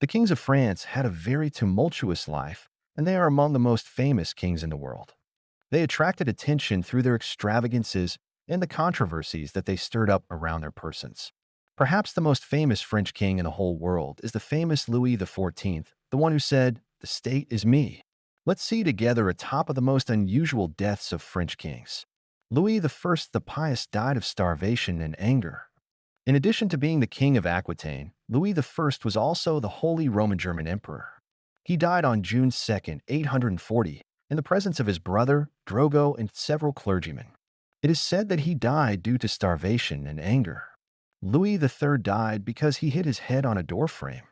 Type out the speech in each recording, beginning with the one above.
The kings of France had a very tumultuous life, and they are among the most famous kings in the world. They attracted attention through their extravagances and the controversies that they stirred up around their persons. Perhaps the most famous French king in the whole world is the famous Louis XIV, the one who said, "The state is me." Let's see together a top of the most unusual deaths of French kings. Louis I the Pious died of starvation and anger. In addition to being the king of Aquitaine, Louis I was also the Holy Roman German Emperor. He died on June 2nd, 840, in the presence of his brother, Drogo, and several clergymen. It is said that he died due to starvation and anger. Louis III died because he hit his head on a doorframe.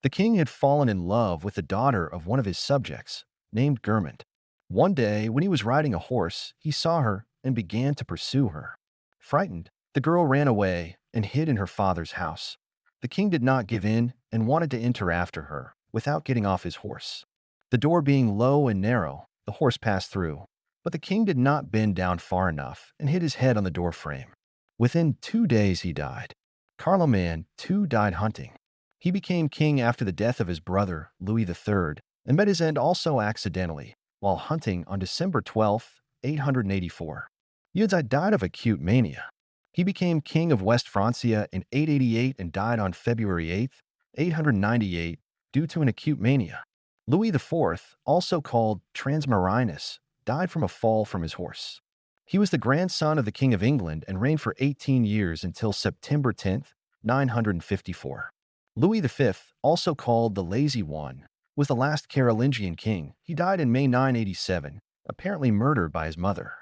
The king had fallen in love with the daughter of one of his subjects, named Germant. One day, when he was riding a horse, he saw her and began to pursue her. Frightened, the girl ran away and hid in her father's house. The king did not give in and wanted to enter after her without getting off his horse. The door being low and narrow, the horse passed through, but the king did not bend down far enough and hit his head on the door frame. Within 2 days he died. Carloman, too, died hunting. He became king after the death of his brother, Louis III, and met his end also accidentally, while hunting on December 12th, 884. Eudzai died of acute mania. He became king of West Francia in 888 and died on February 8th, 898, due to an acute mania. Louis IV, also called Transmarinus, died from a fall from his horse. He was the grandson of the King of England and reigned for 18 years until September 10th, 954. Louis V, also called the Lazy One, was the last Carolingian king. He died in May 987, apparently murdered by his mother.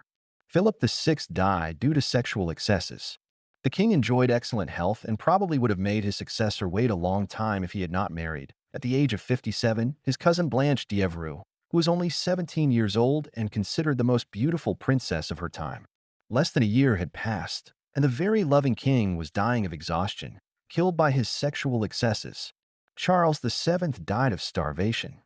Philip VI died due to sexual excesses. The king enjoyed excellent health and probably would have made his successor wait a long time if he had not married. At the age of 57, his cousin Blanche d'Evreux, who was only 17 years old and considered the most beautiful princess of her time. Less than a year had passed, and the very loving king was dying of exhaustion, killed by his sexual excesses. Charles VII died of starvation.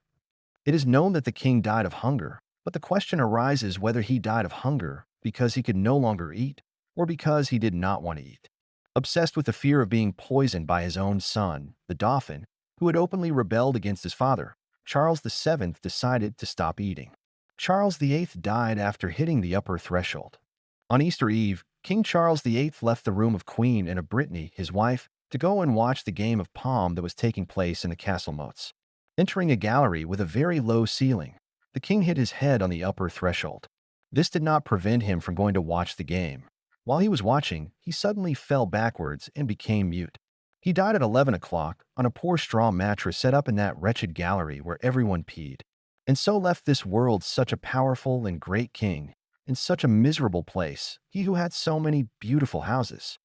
It is known that the king died of hunger, but the question arises whether he died of hunger because he could no longer eat or because he did not want to eat. Obsessed with the fear of being poisoned by his own son, the Dauphin, who had openly rebelled against his father, Charles VII decided to stop eating. Charles VIII died after hitting the upper threshold. On Easter Eve, King Charles VIII left the room of Queen Anne of Brittany, his wife, to go and watch the game of Pom that was taking place in the castle moats. Entering a gallery with a very low ceiling, the king hit his head on the upper threshold. This did not prevent him from going to watch the game. While he was watching, he suddenly fell backwards and became mute. He died at 11 o'clock on a poor straw mattress set up in that wretched gallery where everyone peed, and so left this world such a powerful and great king in such a miserable place, he who had so many beautiful houses.